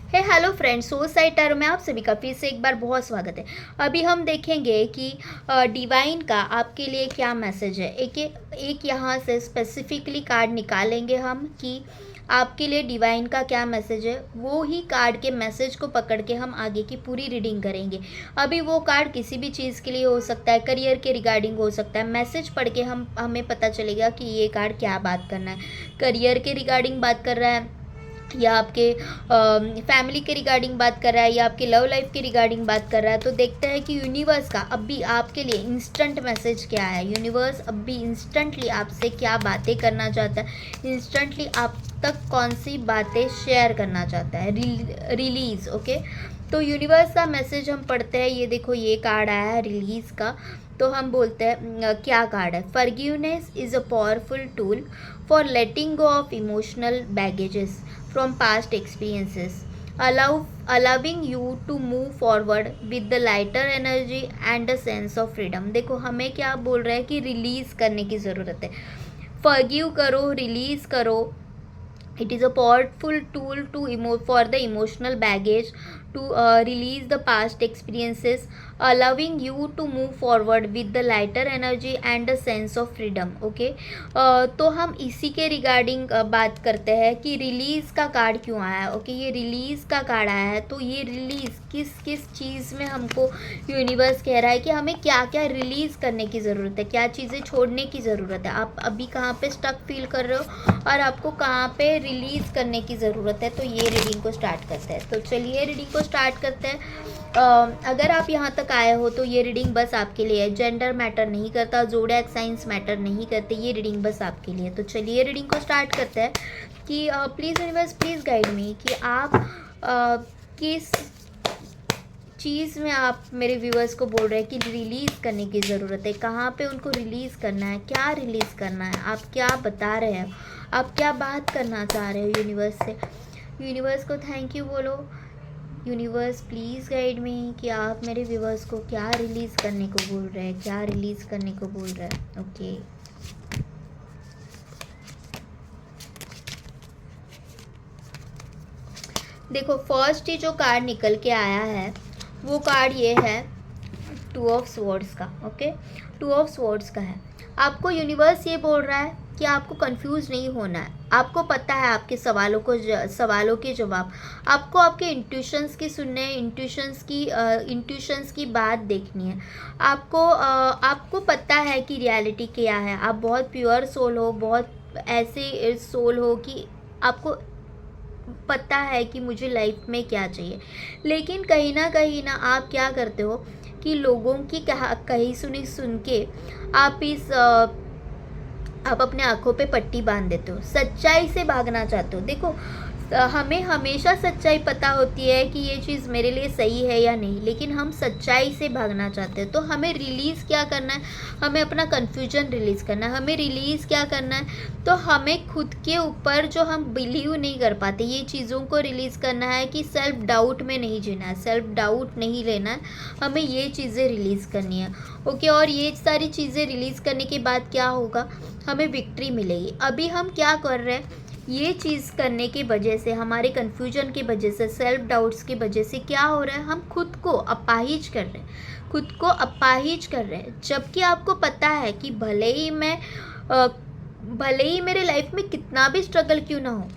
Hello friends, Soul Side Tarot में आप सभी का फिर से एक बार बहुत स्वागत है। अभी हम देखेंगे कि डिवाइन का आपके लिए क्या मैसेज है। एक यहाँ से स्पेसिफिकली कार्ड निकालेंगे हम कि आपके लिए डिवाइन का क्या मैसेज है। वो ही कार्ड के मैसेज को पकड़ के हम आगे की पूरी रीडिंग करेंगे। अभी वो कार्ड किसी भी चीज़ के लिए हो सकता है, करियर के रिगार्डिंग हो सकता है। मैसेज पढ़ के हमें पता चलेगा कि ये कार्ड क्या बात करना है। करियर के रिगार्डिंग बात कर रहा है, या आपके फैमिली के रिगार्डिंग बात कर रहा है, या आपके लव लाइफ के रिगार्डिंग बात कर रहा है। तो देखते हैं कि यूनिवर्स का अब भी आपके लिए इंस्टेंट मैसेज क्या है। यूनिवर्स अब भी इंस्टेंटली आपसे क्या बातें करना चाहता है, इंस्टेंटली आप तक कौन सी बातें शेयर करना चाहता है। Release, okay. तो यूनिवर्स का मैसेज हम पढ़ते हैं। ये देखो, ये कार्ड आया है रिलीज़ का। तो हम बोलते हैं क्या कार्ड है। Forgiveness is a powerful tool for letting go of emotional baggages from past experiences, allowing you to move forward with the lighter energy and a sense of freedom। देखो, हमें क्या बोल रहा है कि रिलीज़ करने की ज़रूरत है। फॉरगिव करो, रिलीज़ करो। It is a powerful tool for the emotional baggage to release the past experiences, allowing you to move forward with the lighter energy and a sense of freedom। Okay, तो हम इसी के regarding बात करते हैं कि release का card क्यों आया है। ओके, ये रिलीज़ का कार्ड आया है। तो ये रिलीज़ किस किस चीज़ में हमको यूनिवर्स कह रहा है कि हमें क्या क्या रिलीज़ करने की ज़रूरत है, क्या चीज़ें छोड़ने की ज़रूरत है। आप अभी कहाँ पे स्टक फील कर रहे हो और आपको कहाँ पे रिलीज़ करने की ज़रूरत है। तो ये रीडिंग को स्टार्ट करते हैं। तो चलिए रीडिंग को स्टार्ट करते हैं। अगर आप यहाँ तक आए हो तो ये रीडिंग बस आपके लिए है। जेंडर मैटर नहीं करता, ज़ोडिएक साइंस मैटर नहीं करते, ये रीडिंग बस आपके लिए। तो चलिए रीडिंग को स्टार्ट करते हैं कि please universe, please guide me कि आप किस चीज़ में आप मेरे व्यूअर्स को बोल रहे हैं कि रिलीज़ करने की ज़रूरत है। कहाँ पे उनको रिलीज़ करना है, क्या रिलीज़ करना है, आप क्या बता रहे हैं, आप क्या बात करना चाह रहे हो यूनिवर्स से। यूनिवर्स को थैंक यू बोलो। यूनिवर्स प्लीज़ गाइड मी कि आप मेरे व्यूअर्स को क्या रिलीज़ करने को बोल रहे हैं, क्या रिलीज़ करने को बोल रहे हैं। ओके, देखो, फर्स्ट ही जो कार्ड निकल के आया है वो कार्ड ये है टू ऑफ स्वॉर्ड्स का। ओके, टू ऑफ स्वॉर्ड्स का है। आपको यूनिवर्स ये बोल रहा है कि आपको कंफ्यूज नहीं होना है। आपको पता है आपके सवालों के जवाब। आपको आपके इंट्यूशंस की सुनने हैं, इंट्यूशंस की बात देखनी है। आपको पता है कि रियलिटी क्या है। आप बहुत प्योर सोल हो, बहुत ऐसे सोल हो कि आपको पता है कि मुझे लाइफ में क्या चाहिए। लेकिन कहीं ना आप क्या करते हो कि लोगों की कही सुनी सुन के आप अपने आँखों पे पट्टी बांध देते हो, सच्चाई से भागना चाहते हो। देखो, हमें हमेशा सच्चाई पता होती है कि ये चीज़ मेरे लिए सही है या नहीं, लेकिन हम सच्चाई से भागना चाहते हैं। तो हमें रिलीज़ क्या करना है, हमें अपना कन्फ्यूजन रिलीज़ करना है। हमें रिलीज़ क्या करना है, तो हमें खुद के ऊपर जो हम बिलीव नहीं कर पाते, ये चीज़ों को रिलीज़ करना है कि सेल्फ डाउट में नहीं जीना है, सेल्फ डाउट नहीं लेना है। हमें ये चीज़ें रिलीज़ करनी है। ओके, और ये सारी चीज़ें रिलीज़ करने के बाद क्या होगा, हमें विक्ट्री मिलेगी। अभी हम क्या कर रहे हैं, ये चीज़ करने की वजह से, हमारे कन्फ्यूजन की वजह से, सेल्फ डाउट्स की वजह से क्या हो रहा है, हम खुद को अपाहिज कर रहे हैं, खुद को अपाहिज कर रहे हैं। जबकि आपको पता है कि भले ही मेरे लाइफ में कितना भी स्ट्रगल क्यों ना हो,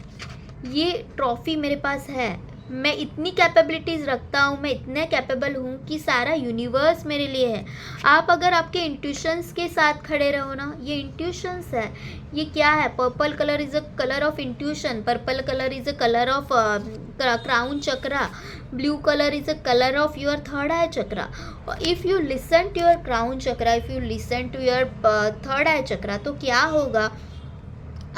ये ट्रॉफी मेरे पास है। मैं इतनी कैपेबिलिटीज़ रखता हूँ, मैं इतने कैपेबल हूँ कि सारा यूनिवर्स मेरे लिए है। आप अगर आपके इंट्यूशंस के साथ खड़े रहो ना, ये इंट्यूशंस है। ये क्या है, purple colour is a colour of intuition, purple colour is a colour of crown chakra, blue colour is a colour of your third eye chakra. If you listen to your crown chakra, if you listen to your third eye chakra, तो क्या होगा,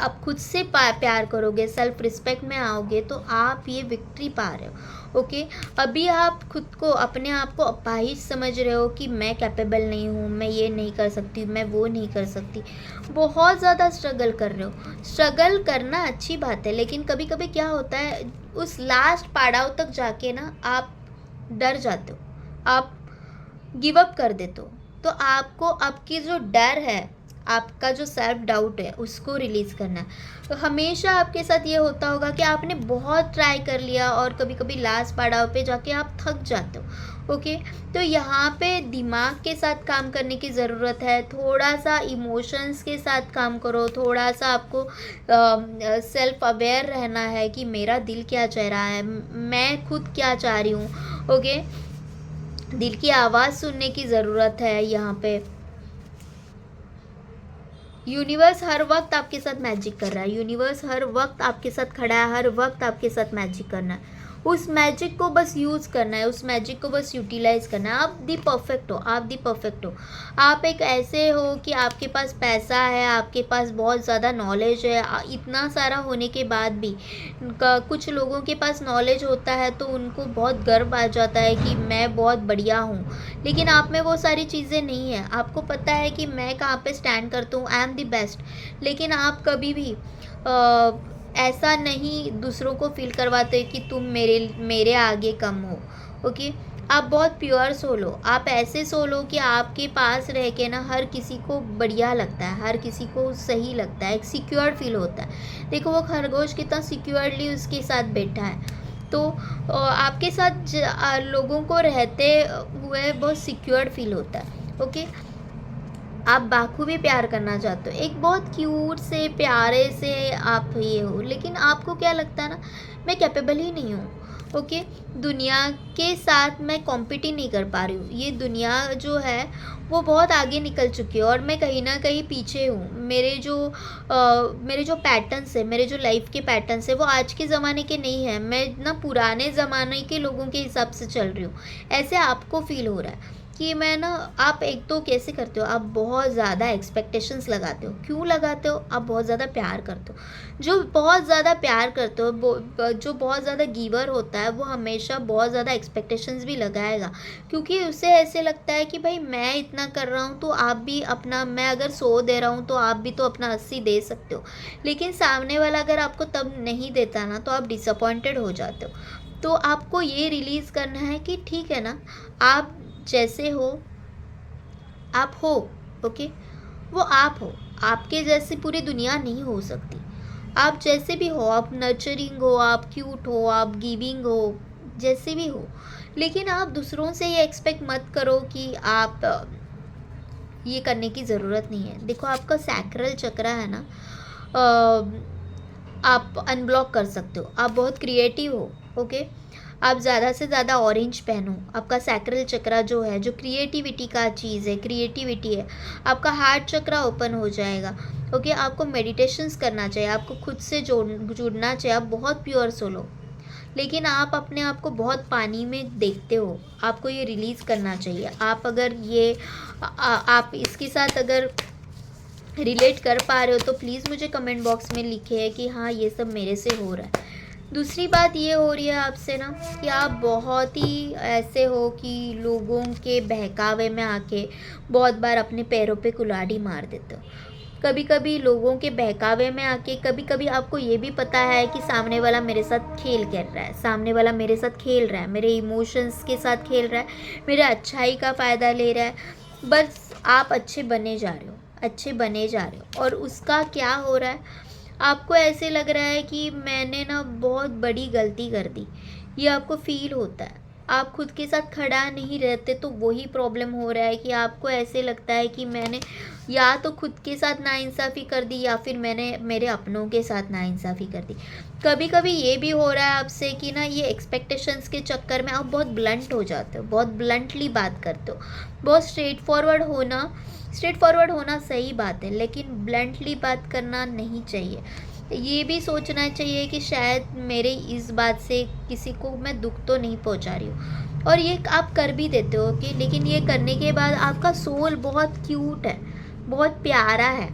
आप खुद से प्यार करोगे, self respect में आओगे, तो आप ये विक्ट्री पा रहे हो। ओके, अभी आप खुद को, अपने आप को अपाहिज समझ रहे हो कि मैं कैपेबल नहीं हूँ, मैं ये नहीं कर सकती, मैं वो नहीं कर सकती। बहुत ज़्यादा स्ट्रगल कर रहे हो। स्ट्रगल करना अच्छी बात है, लेकिन कभी कभी क्या होता है, उस लास्ट पड़ाव तक जाके ना आप डर जाते हो, आप गिव अप कर देते हो। तो आपको आपकी जो डर है, आपका जो सेल्फ डाउट है उसको रिलीज़ करना है। तो हमेशा आपके साथ ये होता होगा कि आपने बहुत ट्राई कर लिया और कभी कभी लास्ट पड़ाव पे जाके आप थक जाते हो। ओके, तो यहाँ पे दिमाग के साथ काम करने की ज़रूरत है, थोड़ा सा इमोशंस के साथ काम करो, थोड़ा सा आपको सेल्फ अवेयर रहना है कि मेरा दिल क्या चाह रहा है, मैं खुद क्या चाह रही हूँ। ओके, दिल की आवाज़ सुनने की ज़रूरत है यहाँ पे। यूनिवर्स हर वक्त आपके साथ मैजिक कर रहा है, यूनिवर्स हर वक्त आपके साथ खड़ा है, हर वक्त आपके साथ मैजिक करना है। उस मैजिक को बस यूज़ करना है, उस मैजिक को बस यूटिलाइज करना है। आप दी परफेक्ट हो, आप दी परफेक्ट हो। आप एक ऐसे हो कि आपके पास पैसा है, आपके पास बहुत ज़्यादा नॉलेज है, इतना सारा होने के बाद भी कुछ लोगों के पास नॉलेज होता है तो उनको बहुत गर्व आ जाता है कि मैं बहुत बढ़िया हूँ, लेकिन आप में वो सारी चीज़ें नहीं है। आपको पता है कि मैं कहाँ पे स्टैंड करता हूँ, आई एम द बेस्ट, लेकिन आप कभी भी ऐसा नहीं दूसरों को फील करवाते कि तुम मेरे मेरे आगे कम हो। ओके, आप बहुत प्योर सोल हो, आप ऐसे सोल हो कि आपके पास रह के ना हर किसी को बढ़िया लगता है, हर किसी को सही लगता है, एक सिक्योर फील होता है। देखो वो खरगोश कितना सिक्योरली उसके साथ बैठा है, तो आपके साथ लोगों को रहते हुए बहुत सिक्योर फील होता है। ओके, आप बाखूबी प्यार करना चाहते हो, एक बहुत क्यूट से प्यारे से आप ये हो, लेकिन आपको क्या लगता है ना, मैं कैपेबल ही नहीं हूँ। ओके, दुनिया के साथ मैं कॉम्पिट ही नहीं कर पा रही हूँ, ये दुनिया जो है वो बहुत आगे निकल चुकी है और मैं कहीं ना कहीं पीछे हूँ। मेरे जो पैटर्न्स है, मेरे जो लाइफ के पैटर्न्स है वो आज के ज़माने के नहीं है, मैं ना पुराने ज़माने के लोगों के हिसाब से चल रही हूँ। ऐसे आपको फील हो रहा है कि मैं ना, आप एक तो कैसे करते हो, आप बहुत ज़्यादा एक्सपेक्टेशंस लगाते हो। क्यों लगाते हो? आप बहुत ज़्यादा प्यार करते हो। जो बहुत ज़्यादा प्यार करते हो, जो बहुत ज़्यादा गिवर होता है वो हमेशा बहुत ज़्यादा एक्सपेक्टेशंस भी लगाएगा, क्योंकि उसे ऐसे लगता है कि भाई मैं इतना कर रहा हूँ तो आप भी अपना, मैं अगर 100 दे रहा हूँ तो आप भी तो अपना 80 दे सकते हो। लेकिन सामने वाला अगर आपको तब नहीं देता ना तो आप डिसअपॉइंटेड हो जाते हो। तो आपको ये रिलीज़ करना है कि ठीक है ना, आप जैसे हो आप हो। ओके, वो आप हो, आपके जैसी पूरी दुनिया नहीं हो सकती। आप जैसे भी हो, आप नर्चरिंग हो, आप क्यूट हो, आप गिविंग हो, जैसे भी हो, लेकिन आप दूसरों से ये एक्सपेक्ट मत करो कि आप ये करने की ज़रूरत नहीं है। देखो आपका सैक्रल चक्र है ना, आप अनब्लॉक कर सकते हो, आप बहुत क्रिएटिव हो। ओके, आप ज़्यादा से ज़्यादा ऑरेंज पहनो, आपका सैक्रल चक्र जो है, जो क्रिएटिविटी का चीज़ है, क्रिएटिविटी है, आपका हार्ट चक्र ओपन हो जाएगा। ओके, आपको मेडिटेशंस करना चाहिए, आपको खुद से जुड़ना चाहिए। आप बहुत प्योर सोल हो, लेकिन आप अपने आप को बहुत पानी में देखते हो, आपको ये रिलीज़ करना चाहिए। आप अगर ये आप इसके साथ अगर रिलेट कर पा रहे हो तो प्लीज़ मुझे कमेंट बॉक्स में लिखे कि हाँ ये सब मेरे से हो रहा है। दूसरी बात ये हो रही है आपसे ना कि आप बहुत ही ऐसे हो कि लोगों के बहकावे में आके बहुत बार अपने पैरों पे कुल्हाड़ी मार देते हो। कभी कभी लोगों के बहकावे में आके, कभी कभी आपको ये भी पता है कि सामने वाला मेरे साथ खेल कर रहा है, सामने वाला मेरे साथ खेल रहा है, मेरे इमोशंस के साथ खेल रहा है, मेरे अच्छाई का फ़ायदा ले रहा है। बस आप अच्छे बने जा रहे हो, अच्छे बने जा रहे हो, और उसका क्या हो रहा है, आपको ऐसे लग रहा है कि मैंने ना बहुत बड़ी गलती कर दी, ये आपको फील होता है। आप खुद के साथ खड़ा नहीं रहते तो वही प्रॉब्लम हो रहा है कि आपको ऐसे लगता है कि मैंने या तो खुद के साथ नाइंसाफ़ी कर दी या फिर मैंने मेरे अपनों के साथ नाइंसाफ़ी कर दी। कभी कभी ये भी हो रहा है आपसे कि ना ये एक्सपेक्टेशंस के चक्कर में आप बहुत ब्लंट हो जाते हो, बहुत ब्लंटली बात करते हो। बहुत स्ट्रेट फॉरवर्ड होना सही बात है, लेकिन ब्लंटली बात करना नहीं चाहिए। ये भी सोचना चाहिए कि शायद मेरे इस बात से किसी को मैं दुख तो नहीं पहुंचा रही हूँ, और ये आप कर भी देते हो कि, लेकिन ये करने के बाद आपका सोल बहुत क्यूट है, बहुत प्यारा है,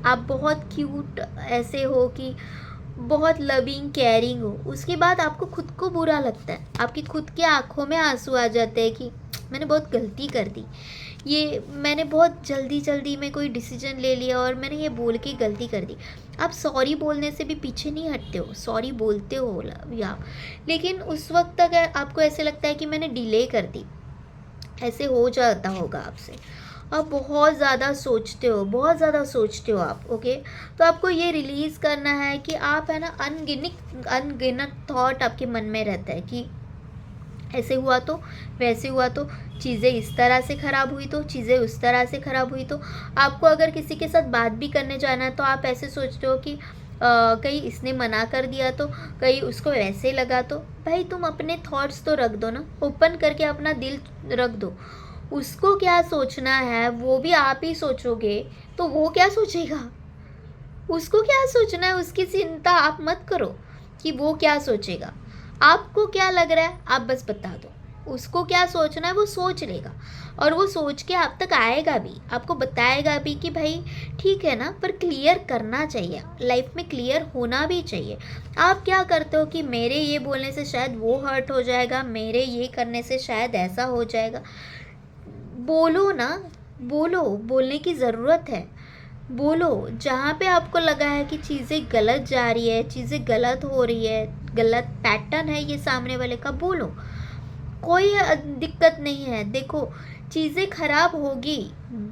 आप बहुत क्यूट ऐसे हो कि बहुत लविंग केयरिंग हो। उसके बाद आपको खुद को बुरा लगता है, आपकी खुद की आंखों में आंसू आ जाते हैं कि मैंने बहुत गलती कर दी, ये मैंने बहुत जल्दी जल्दी में कोई डिसीजन ले लिया और मैंने ये बोल के गलती कर दी। आप सॉरी बोलने से भी पीछे नहीं हटते हो, सॉरी बोलते हो या, लेकिन उस वक्त तक आपको ऐसे लगता है कि मैंने डिले कर दी, ऐसे हो जाता होगा आपसे। आप बहुत ज़्यादा सोचते हो, बहुत ज़्यादा सोचते हो आप, ओके। तो आपको ये रिलीज़ करना है कि आप है ना, अनगिनत थॉट आपके मन में रहता है कि ऐसे हुआ तो, वैसे हुआ तो, चीज़ें इस तरह से ख़राब हुई तो, चीज़ें उस तरह से ख़राब हुई तो। आपको अगर किसी के साथ बात भी करने जाना है तो आप ऐसे सोचते हो कि कहीं इसने मना कर दिया तो, कहीं उसको वैसे लगा तो। भाई तुम अपने थॉट्स तो रख दो ना, ओपन करके अपना दिल रख दो। उसको क्या सोचना है वो भी आप ही सोचोगे, तो वो क्या सोचेगा? उसको क्या सोचना है उसकी चिंता आप मत करो कि वो क्या सोचेगा। आपको क्या लग रहा है आप बस बता दो, उसको क्या सोचना है वो सोच लेगा, और वो सोच के आप तक आएगा भी, आपको बताएगा भी कि भाई ठीक है ना, पर क्लियर करना चाहिए, लाइफ में क्लियर होना भी चाहिए। आप क्या करते हो कि मेरे ये बोलने से शायद वो हर्ट हो जाएगा, मेरे ये करने से शायद ऐसा हो जाएगा। बोलो ना, बोलो, बोलने की ज़रूरत है। बोलो, जहाँ पे आपको लगा है कि चीज़ें गलत जा रही है, चीज़ें गलत हो रही है, गलत पैटर्न है ये सामने वाले का, बोलो, कोई दिक्कत नहीं है। देखो, चीज़ें खराब होगी,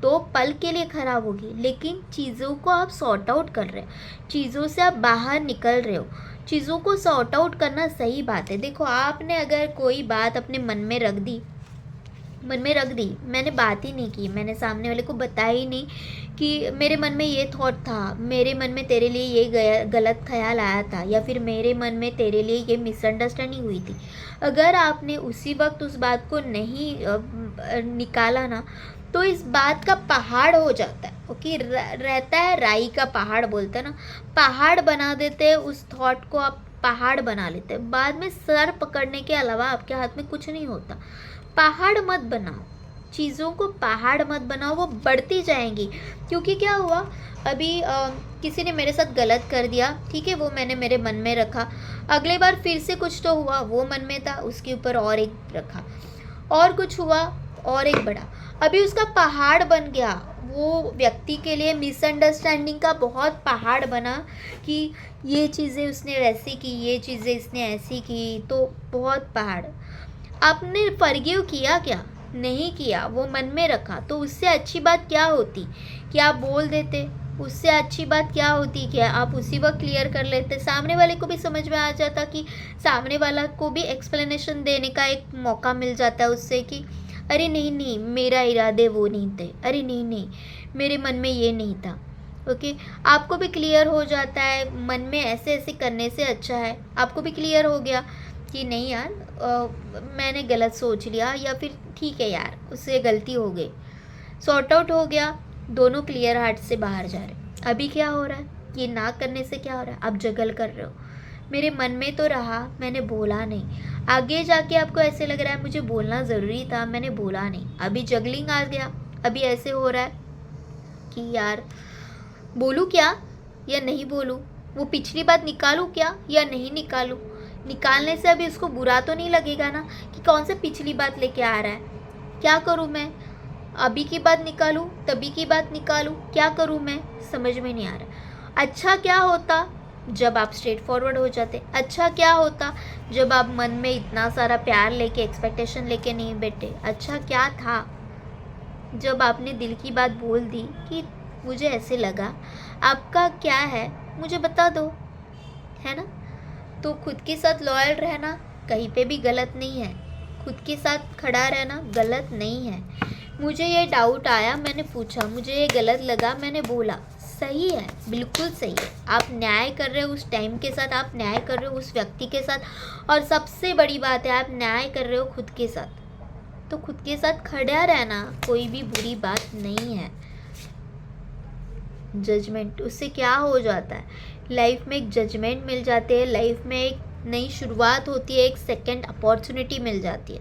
2 पल के लिए खराब होगी, लेकिन चीज़ों को आप सॉर्ट आउट कर रहे हो, चीज़ों से आप बाहर निकल रहे हो। चीज़ों को सॉर्ट आउट करना सही बात है। देखो, आपने अगर कोई बात अपने मन में रख दी, मैंने बात ही नहीं की, मैंने सामने वाले को बताया ही नहीं कि मेरे मन में ये थॉट था, मेरे मन में तेरे लिए ये गलत ख्याल आया था, या फिर मेरे मन में तेरे लिए ये मिसअंडरस्टैंडिंग हुई थी। अगर आपने उसी वक्त उस बात को नहीं निकाला ना, तो इस बात का पहाड़ हो जाता है, ओके। रहता है राई का पहाड़, बोलते हैं ना, पहाड़ बना देते हैं उस थॉट को, आप पहाड़ बना लेते हैं। बाद में सर पकड़ने के अलावा आपके हाथ में कुछ नहीं होता। पहाड़ मत बनाओ, चीज़ों को पहाड़ मत बनाओ, वो बढ़ती जाएंगी। क्योंकि क्या हुआ, अभी किसी ने मेरे साथ गलत कर दिया, ठीक है, वो मैंने मेरे मन में रखा। अगले बार फिर से कुछ तो हुआ, वो मन में था, उसके ऊपर और एक रखा, और कुछ हुआ और एक बढ़ा, अभी उसका पहाड़ बन गया। वो व्यक्ति के लिए मिसअंडरस्टैंडिंग का बहुत पहाड़ बना कि ये चीज़ें उसने वैसी की, ये चीज़ें इसने ऐसी की, तो बहुत पहाड़। आपने फॉरगिव किया क्या? नहीं किया, वो मन में रखा। तो उससे अच्छी बात क्या होती कि आप बोल देते, उससे अच्छी बात क्या होती कि आप उसी वक्त क्लियर कर लेते, सामने वाले को भी समझ में आ जाता, कि सामने वाला को भी एक्सप्लेनेशन देने का एक मौका मिल जाता है उससे कि अरे नहीं नहीं, मेरा इरादे वो नहीं थे, अरे नहीं नहीं, मेरे मन में ये नहीं था, ओके। आपको भी क्लियर हो जाता है, मन में ऐसे ऐसे करने से अच्छा है, आपको भी क्लियर हो गया कि नहीं यार, मैंने गलत सोच लिया, या फिर ठीक है यार, उससे गलती हो गई, सॉर्ट आउट हो गया, दोनों क्लियर हार्ट से बाहर जा रहे। अभी क्या हो रहा है, ये ना करने से क्या हो रहा है, आप जगल कर रहे हो। मेरे मन में तो रहा, मैंने बोला नहीं, आगे जाके आपको ऐसे लग रहा है मुझे बोलना ज़रूरी था, मैंने बोला नहीं, अभी जगलिंग आ गया। अभी ऐसे हो रहा है कि यार बोलूँ क्या या नहीं बोलूँ, वो पिछली बात निकालूँ क्या या नहीं निकालूँ। निकालने से अभी उसको बुरा तो नहीं लगेगा ना कि कौन सा पिछली बात लेके आ रहा है। क्या करूँ मैं, अभी की बात निकालूँ, तभी की बात निकालूँ, क्या करूँ मैं, समझ में नहीं आ रहा। अच्छा क्या होता जब आप स्ट्रेट फॉरवर्ड हो जाते, अच्छा क्या होता जब आप मन में इतना सारा प्यार लेके, एक्सपेक्टेशन लेके नहीं बैठे। अच्छा क्या था जब आपने दिल की बात बोल दी कि मुझे ऐसे लगा, आपका क्या है मुझे बता दो, है ना। तो खुद के साथ लॉयल रहना कहीं पे भी गलत नहीं है, खुद के साथ खड़ा रहना गलत नहीं है। मुझे ये डाउट आया, मैंने पूछा, मुझे ये गलत लगा, मैंने बोला, सही है, बिल्कुल सही है। आप न्याय कर रहे हो उस टाइम के साथ, आप न्याय कर रहे हो उस व्यक्ति के साथ, और सबसे बड़ी बात है आप न्याय कर रहे हो खुद के साथ। तो खुद के साथ खड़ा रहना कोई भी बुरी बात नहीं है। जजमेंट, उससे क्या हो जाता है, लाइफ में एक जजमेंट मिल जाती है, लाइफ में एक नई शुरुआत होती है, एक सेकंड अपॉर्चुनिटी मिल जाती है।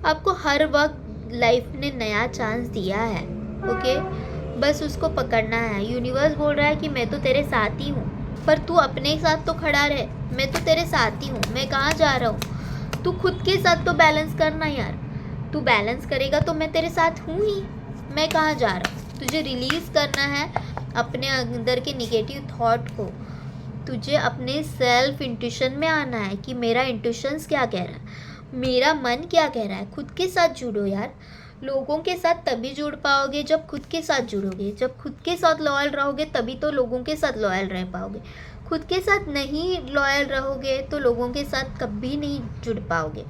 आपको हर वक्त लाइफ ने नया चांस दिया है, ओके। बस उसको पकड़ना है। यूनिवर्स बोल रहा है कि मैं तो तेरे साथ ही हूँ, पर तू अपने साथ तो खड़ा रहे, मैं तो तेरे साथ ही हूँ, मैं कहाँ जा रहा हूँ। तू खुद के साथ तो बैलेंस करना यार, तू बैलेंस करेगा तो मैं तेरे साथ हूँ ही, मैं कहाँ जा रहा हूँ। तुझे रिलीज़ करना है अपने अंदर के निगेटिव थॉट को, तुझे अपने सेल्फ इंट्यूशन में आना है कि मेरा इंट्यूशंस क्या कह रहा है, मेरा मन क्या कह रहा है। खुद के साथ जुड़ो यार, लोगों के साथ तभी जुड़ पाओगे जब खुद के साथ जुड़ोगे। जब खुद के साथ लॉयल रहोगे तभी तो लोगों के साथ लॉयल रह पाओगे। खुद के साथ नहीं लॉयल रहोगे तो लोगों के साथ कभी नहीं जुड़ पाओगे।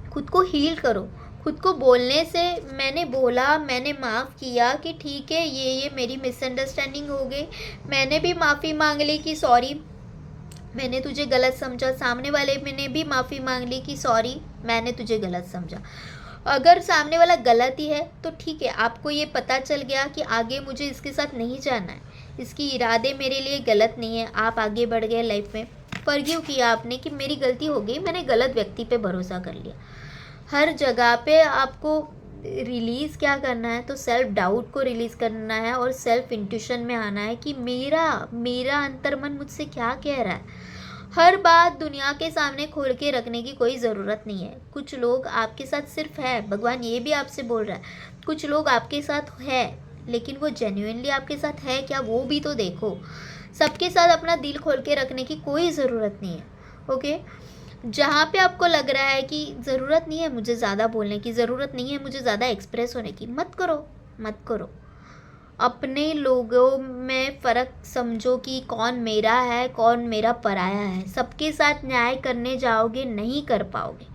खुद को हील करो। खुद को बोलने से मैंने बोला, मैंने माफ़ किया कि ठीक है ये मेरी मिसअंडरस्टैंडिंग हो गई, मैंने भी माफ़ी मांग ली कि सॉरी मैंने तुझे गलत समझा, सामने वाले मैंने भी माफ़ी मांग ली कि सॉरी मैंने तुझे गलत समझा। अगर सामने वाला गलत ही है तो ठीक है, आपको ये पता चल गया कि आगे मुझे इसके साथ नहीं जाना है, इसकी इरादे मेरे लिए गलत नहीं है, आप आगे बढ़ गए लाइफ में। फॉरगिव किया आपने कि मेरी गलती हो गई, मैंने गलत व्यक्ति पे भरोसा कर लिया। हर जगह पे आपको रिलीज़ क्या करना है, तो सेल्फ डाउट को रिलीज़ करना है और सेल्फ इंट्यूशन में आना है कि मेरा अंतर्मन मुझसे क्या कह रहा है। हर बात दुनिया के सामने खोल के रखने की कोई ज़रूरत नहीं है। कुछ लोग आपके साथ सिर्फ है, भगवान ये भी आपसे बोल रहा है, कुछ लोग आपके साथ है लेकिन वो जेन्युइनली आपके साथ है क्या वो भी तो देखो। सबके साथ अपना दिल खोल के रखने की कोई ज़रूरत नहीं है। ओके, जहाँ पे आपको लग रहा है कि ज़रूरत नहीं है मुझे ज़्यादा बोलने की, ज़रूरत नहीं है मुझे ज़्यादा एक्सप्रेस होने की, मत करो। अपने लोगों में फ़र्क समझो कि कौन मेरा है कौन मेरा पराया है। सबके साथ न्याय करने जाओगे नहीं कर पाओगे।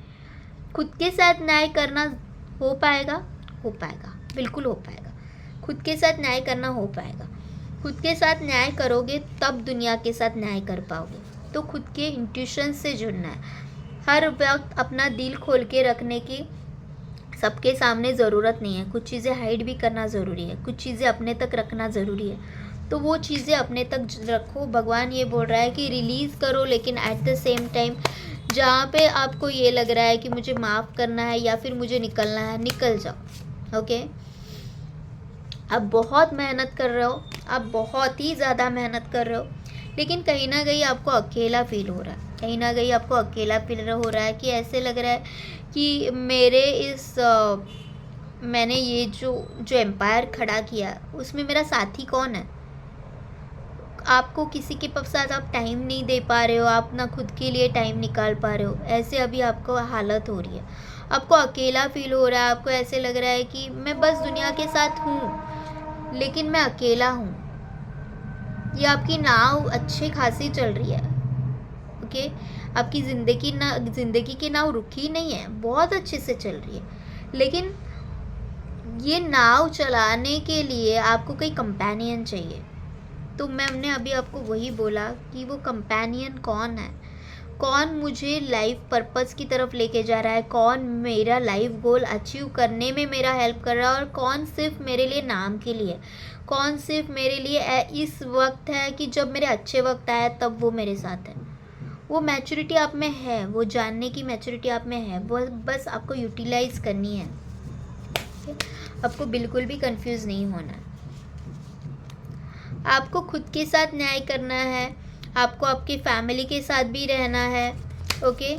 खुद के साथ न्याय करना हो पाएगा, बिल्कुल हो पाएगा। खुद के साथ न्याय करना हो पाएगा। खुद के साथ न्याय करोगे तब दुनिया के साथ न्याय कर पाओगे। तो खुद के इंट्यूशन से जुड़ना है। हर वक्त अपना दिल खोल के रखने की सबके सामने ज़रूरत नहीं है। कुछ चीज़ें हाइड भी करना ज़रूरी है, कुछ चीज़ें अपने तक रखना ज़रूरी है। तो वो चीज़ें अपने तक रखो। भगवान ये बोल रहा है कि रिलीज़ करो, लेकिन एट द सेम टाइम जहाँ पे आपको ये लग रहा है कि मुझे माफ़ करना है या फिर मुझे निकलना है, निकल जाओ। ओके, आप बहुत मेहनत कर रहे हो, आप बहुत ही ज़्यादा मेहनत कर रहे हो, लेकिन कहीं ना कहीं आपको अकेला फील हो रहा है। कहीं ना कहीं आपको अकेला फील हो रहा है कि ऐसे लग रहा है कि मैंने ये जो एम्पायर खड़ा किया उसमें मेरा साथी कौन है। आपको किसी के साथ आप टाइम नहीं दे पा रहे हो, आप ना खुद के लिए टाइम निकाल पा रहे हो, ऐसे अभी आपको हालत हो रही है। आपको अकेला फील हो रहा है, आपको ऐसे लग रहा है कि मैं बस दुनिया के साथ हूँ लेकिन मैं अकेला हूँ। ये आपकी नाव अच्छी खासी चल रही है। ओके, आपकी ज़िंदगी की नाव रुकी नहीं है, बहुत अच्छे से चल रही है, लेकिन ये नाव चलाने के लिए आपको कोई कंपेनियन चाहिए। तो मैंने अभी आपको वही बोला कि वो कंपेनियन कौन है, कौन मुझे लाइफ पर्पस की तरफ लेके जा रहा है, कौन मेरा लाइफ गोल अचीव करने में मेरा हेल्प कर रहा है, और कौन सिर्फ मेरे लिए नाम के लिए, कौन सिर्फ मेरे लिए इस वक्त है कि जब मेरे अच्छे वक्त आए तब वो मेरे साथ है। वो मैच्योरिटी आप में है, वो जानने की मैच्योरिटी आप में है, वो बस आपको यूटिलाइज करनी है। आपको बिल्कुल भी कंफ्यूज नहीं होना है। आपको खुद के साथ न्याय करना है, आपको आपकी फैमिली के साथ भी रहना है। ओके,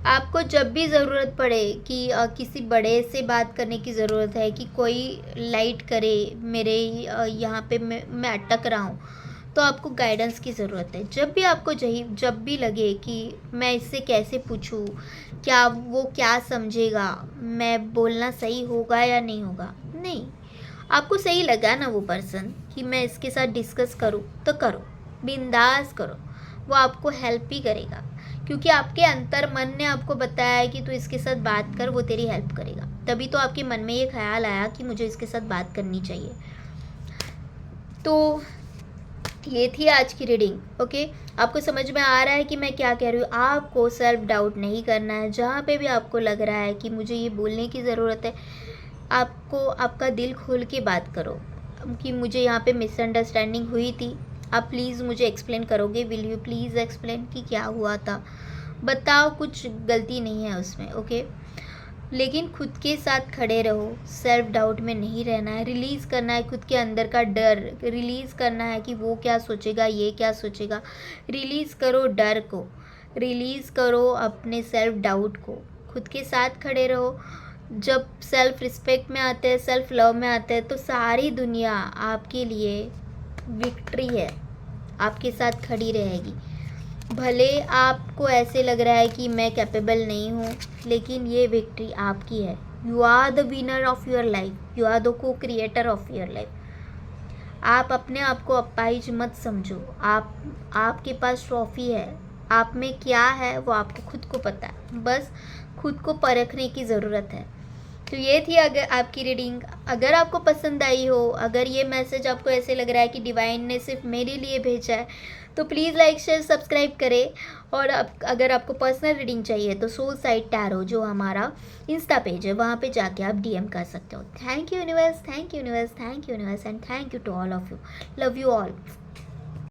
आपको जब भी ज़रूरत पड़े कि किसी बड़े से बात करने की ज़रूरत है, कि कोई लाइट करे मेरे यहाँ पे मैं अटक रहा हूँ, तो आपको गाइडेंस की ज़रूरत है। जब भी लगे कि मैं इससे कैसे पूछूँ, वो क्या समझेगा, मैं बोलना सही होगा या नहीं होगा, नहीं, आपको सही लगा ना वो पर्सन कि मैं इसके साथ डिस्कस करूँ तो करो, बिंदास करो, वो आपको हेल्प ही करेगा, क्योंकि आपके अंतर मन ने आपको बताया है कि तू इसके साथ बात कर, वो तेरी हेल्प करेगा। तभी तो आपके मन में ये ख्याल आया कि मुझे इसके साथ बात करनी चाहिए। तो ये थी आज की रीडिंग। ओके, आपको समझ में आ रहा है कि मैं क्या कह रही हूँ। आपको सेल्फ डाउट नहीं करना है। जहाँ पे भी आपको लग रहा है कि मुझे ये बोलने की ज़रूरत है, आपको आपका दिल खोल के बात करो कि मुझे यहाँ पे मिसअंडरस्टैंडिंग हुई थी, आप प्लीज़ मुझे एक्सप्लेन करोगे, विल यू प्लीज़ एक्सप्लेन कि क्या हुआ था, बताओ, कुछ गलती नहीं है उसमें। ओके, लेकिन खुद के साथ खड़े रहो, सेल्फ डाउट में नहीं रहना है, रिलीज़ करना है खुद के अंदर का डर, रिलीज़ करना है कि वो क्या सोचेगा, ये क्या सोचेगा। रिलीज़ करो डर को, रिलीज़ करो अपने सेल्फ डाउट को, खुद के साथ खड़े रहो। जब सेल्फ रिस्पेक्ट में आते हैं, सेल्फ लव में आते हैं, तो सारी दुनिया आपके लिए विक्ट्री है, आपके साथ खड़ी रहेगी। भले आपको ऐसे लग रहा है कि मैं कैपेबल नहीं हूँ, लेकिन ये विक्ट्री आपकी है। You are the winner of your life, you are the co creator of your life. आप अपने आप को अपाहिज मत समझो। आपके पास ट्रॉफी है। आप में क्या है वो आपको खुद को पता है, बस खुद को परखने की ज़रूरत है। तो ये थी अगर आपकी रीडिंग। अगर आपको पसंद आई हो, अगर ये मैसेज आपको ऐसे लग रहा है कि डिवाइन ने सिर्फ मेरे लिए भेजा है, तो प्लीज़ लाइक शेयर सब्सक्राइब करें। और अगर आपको पर्सनल रीडिंग चाहिए तो सोल साइड टैरो जो हमारा इंस्टा पेज है वहाँ पे जाके आप डीएम कर सकते हो। Thank you universe, thank you universe, thank you universe and thank you to all of you. Love you all.